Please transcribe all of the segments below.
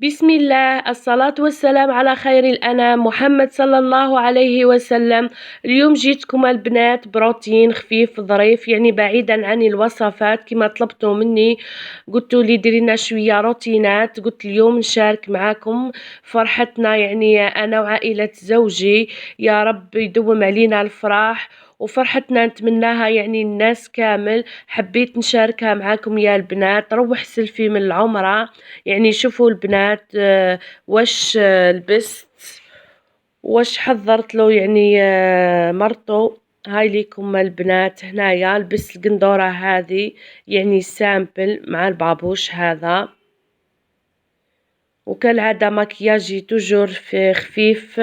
بسم الله، الصلاة والسلام على خير الأنام محمد صلى الله عليه وسلم. اليوم جيتكم البنات بروتين خفيف ظريف، يعني بعيدا عن الوصفات كما طلبتوا مني. قلتوا لي ديرينا شوية روتينات، قلت اليوم نشارك معاكم فرحتنا، يعني أنا وعائلة زوجي. يا رب يدوم علينا الفرح وفرحتنا نتمناها يعني الناس كامل. حبيت نشاركها معاكم يا البنات. روح سلفي من العمرة، يعني شوفوا البنات واش لبست، واش حضرت له، يعني مرته. هاي ليكم البنات، هنايا لبست القندورة هذه، يعني سامبل مع البابوش هذا. وكالعادة مكياجي توجور في خفيف،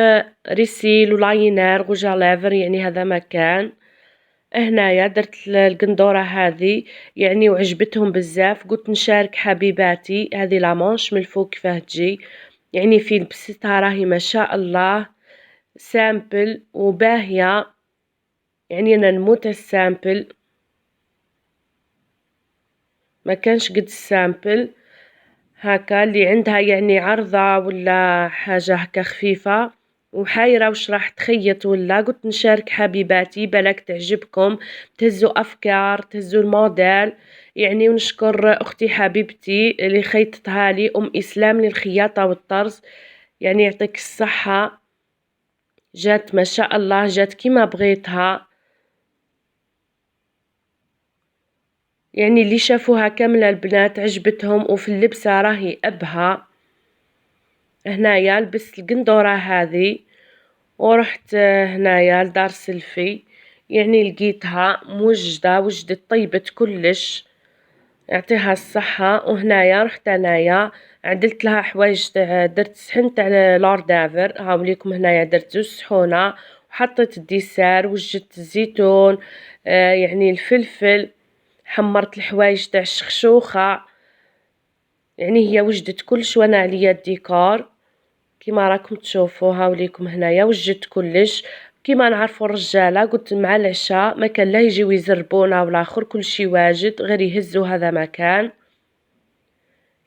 ريسيل ولاينر وجالافر، يعني هذا مكان. هنايا درت القندورة هذه يعني وعجبتهم بزاف، قلت نشارك حبيباتي. هذه لامونش من الفوق كيفاه تجي، يعني في لبستها راهي ما شاء الله سامبل وباهية، يعني انا نموت السامبل، ما كانش قد السامبل. هكا اللي عندها يعني عرضة ولا حاجة هكا خفيفة وحايرة وش راح تخيط، ولا قلت نشارك حبيباتي بلاك تعجبكم، تهزوا أفكار، تهزوا الموديل يعني. ونشكر أختي حبيبتي اللي خيطتها لي، أم إسلام للخياطة والطرز، يعني يعطيك الصحة. جات ما شاء الله، جات كيما بغيتها، يعني اللي شافوها كاملة البنات عجبتهم، وفي اللبسة راهي أبهى. هنايا لبست القندورة هذه ورحت هنايا لدار سلفي، يعني لقيتها موجدة، وجدت طيبت كلش، يعطيها الصحة. وهنايا رحت انايا عدلت لها حوايج، درت سحنت على لوردافر. هاوليكم هنايا درت زوج سحونة وحطيت الديسار، وجدت الزيتون، يعني الفلفل، حمرت الحوايج تاع الشخشوخة، يعني هي وجدت كلش وانا عليا الديكور كيما راكم تشوفوا. هاوليكم هنايا وجدت كلش. كيما نعرفوا الرجاله قلت مع العشاء ما كان لا يجيو يزربونا ولا اخر، كلشي واجد غير يهزوا هذا مكان.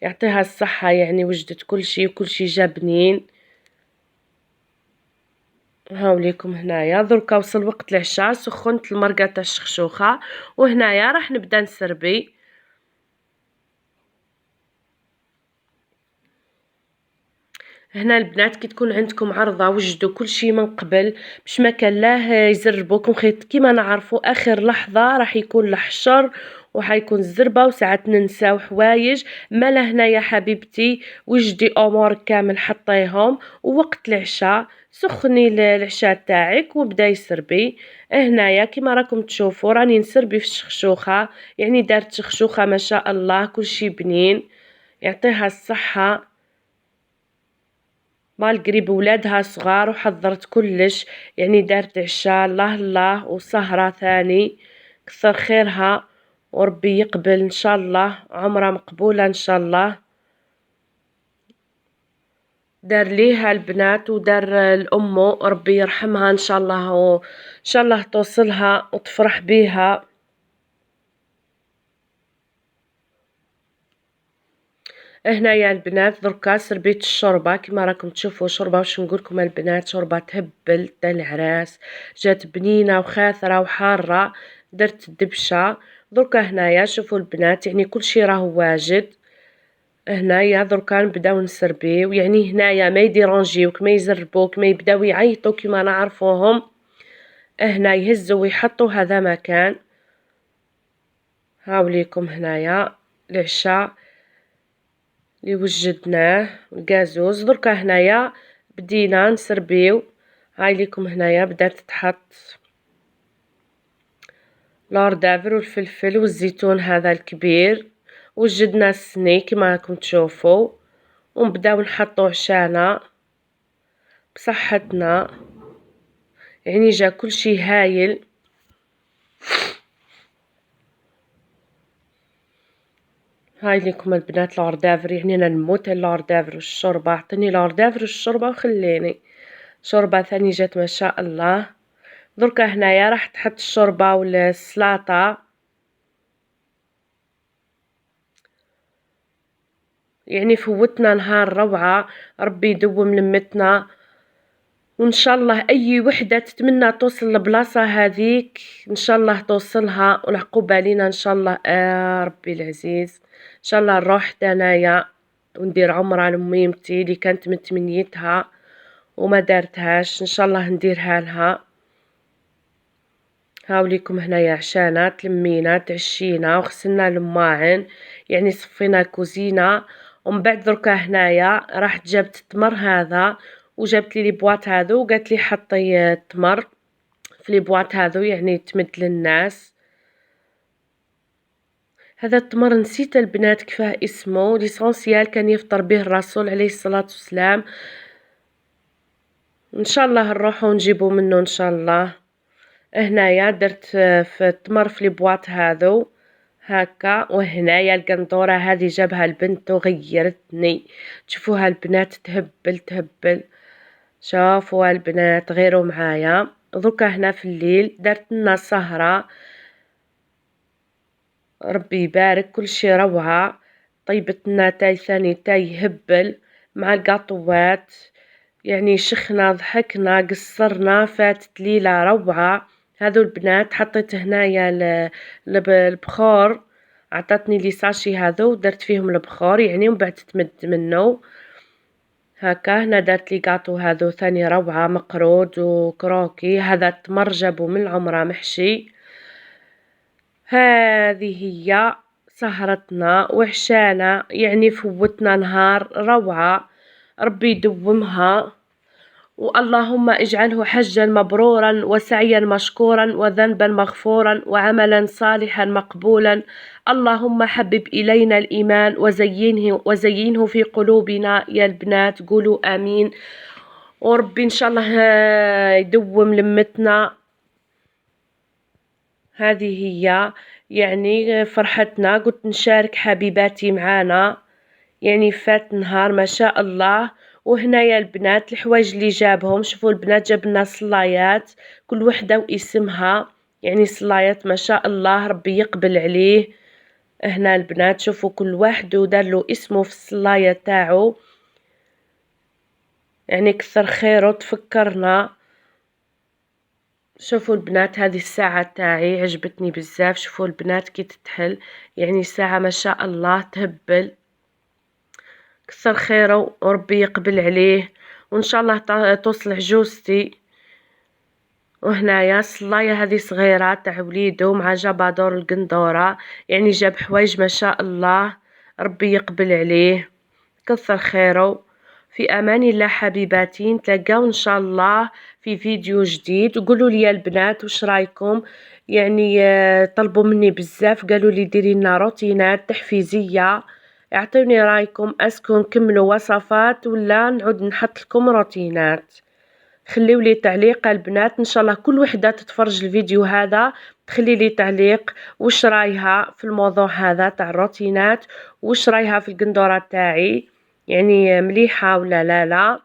يعطيها الصحه، يعني وجدت كلشي وكلشي جا بنين. هاوليكم هنايا دركا وصل وقت العشاء، سخنت المرقه تاع الشخشوخه، وهنايا راح نبدا نسربي. هنا البنات كي تكون عندكم عرضة وجدوا كل شيء من قبل، باش ما كان لاه يزربوكم خيط. كيما نعرفوا اخر لحظة راح يكون الحشر وحيكون الزربة، وساعات ننساو حوايج. مالا هنا يا حبيبتي وجدي امور كامل حطيهم، ووقت العشاء سخني العشاء تاعك وبدا يسربي. هنايا كيما راكم تشوفوا راني نسربي في الشخشوخة، يعني دارت شخشوخة ما شاء الله كل شيء بنين، يعطيها الصحة. مالقري بولادها صغار وحضرت كلش، يعني دارت عشاء الله الله وسهرة ثاني، كثر خيرها وربي يقبل ان شاء الله، عمرها مقبولة ان شاء الله. دار ليها البنات ودار الأمو، ربي يرحمها ان شاء الله، وان شاء الله توصلها وتفرح بيها. هنايا البنات دركا سربيت الشوربة كيما راكم تشوفوا. شوربة واش نقولكم البنات، شوربة تهبل تاع العراس، جات بنينة وخاثرة وحارة. درت الدبشة دركا. هنايا شوفوا البنات يعني كل شي راهو واجد. هنايا دركا نبداو نسربيو، يعني هنايا ما يديرونجيوك، ما يزربوك، ما يبداو يعيطوا كيما نعرفوهم. هنا يهزوا ويحطوا هذا مكان. هاوليكم هنايا العشاء اللي وجدناه القازوز. دركا هنايا بدينا نسربيو. هاي ليكم هنايا بدات تحط لاردافر والفلفل والزيتون هذا الكبير، وجدنا السني كما راكم تشوفوا، ونبداو نحطو عشانا بصحتنا، يعني جا كل شي هايل. هاي ليكم البنات لاردافر، يعني انا نموت اللاردافر والشوربه، اعطيني لاردافر والشوربه وخليني. شوربه ثاني جات ما شاء الله. دركا هنايا راح تحط الشوربه والسلاطه، يعني فوتنا نهار روعة. ربي يدوم لمتنا، وإن شاء الله أي وحدة تتمنى توصل لبلاصة هذيك إن شاء الله توصلها، والعقوبة علينا إن شاء الله ربي العزيز. إن شاء الله نروح دنايا وندير عمرة لميمتي اللي كانت متمنيتها وما دارتهاش، إن شاء الله نديرها لها. هاوليكم هنايا عشانا تلمينا تعشينا وغسلنا الماعن، يعني صفينا الكوزينة. ومن بعد دركا هنايا راحت جابت التمر هذا وجابت لي بواط هذو وقالت لي حطي التمر في لي بواط هذو يعني تمد للناس. هذا التمر نسيت البنات كيفاه اسمه، ليسونسيال كان يفطر به الرسول عليه الصلاة والسلام. ان شاء الله نروحو ونجيبو منه ان شاء الله. هنايا درت في التمر في لي بواط هذو هكا. وهنايا القندورة هذه جابها البنت وغيرتني. تشوفوها البنات تهبل تهبل. شوفوا البنات غيروا معايا. دركا هنا في الليل درت لنا سهرة ربي يبارك كل شي روعة. طيبت لنا تاي ثاني تاي يهبل مع القاطوات، يعني شخنا ضحكنا قصرنا فاتت ليلة روعة. هذو البنات حطيت هنايا البخور، عطتني لي ساشي هذو ودرت فيهم البخور يعني ومن بعد تمد منه هكا. هنا دارت لي قاطو هذو ثاني روعة مقرود وكروكي. هذا التمر جابو من العمرة محشي. هذه هي سهرتنا وعشانا، يعني فوتنا نهار روعة. ربي يدومها، واللهم اجعله حجا مبرورا وسعيا مشكورا وذنبا مغفورا وعملا صالحا مقبولا. اللهم حبب إلينا الإيمان وزينه في قلوبنا يا البنات، قولوا آمين. وربي إن شاء الله يدوم لمتنا. هذه هي يعني فرحتنا، قلت نشارك حبيباتي معانا. يعني فات نهار ما شاء الله. وهنايا البنات الحوايج اللي جابهم، شوفوا البنات جاب لنا صلايات كل وحده واسمها، يعني صلايات ما شاء الله ربي يقبل عليه. هنا البنات شوفوا كل واحد ودار له اسمه في الصلايه تاعو، يعني كثر خيره تفكرنا. شوفوا البنات هذه الساعة تاعي عجبتني بزاف. شوفوا البنات كي تتحل، يعني ساعة ما شاء الله تهبل كثر خيره وربي يقبل عليه. وان شاء الله توصل عجوزتي. وهنايا الصلاية هذه صغيرة تاع وليدو مع جابادور القندورة، يعني جاب حوايج ما شاء الله ربي يقبل عليه كثر خيره. في امان الله حبيباتي، نتلاقاو ان شاء الله في فيديو جديد. وقولوا لي يا البنات وش رايكم، يعني طلبوا مني بزاف قالوا لي ديري لنا روتينات تحفيزيه. اعطوني رايكم، اسكو نكملوا وصفات ولا نعود نحط لكم روتينات؟ خليوا لي تعليق البنات، ان شاء الله كل وحده تتفرج الفيديو هذا تخلي لي تعليق وش رايها في الموضوع هذا تاع الروتينات، وش رايها في القندوره تاعي، يعني مليحه ولا لا.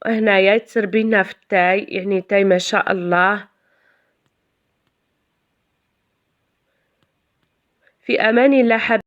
هنايا تسربينا في التاي، يعني تاي ما شاء الله. في امان الله حبيبي.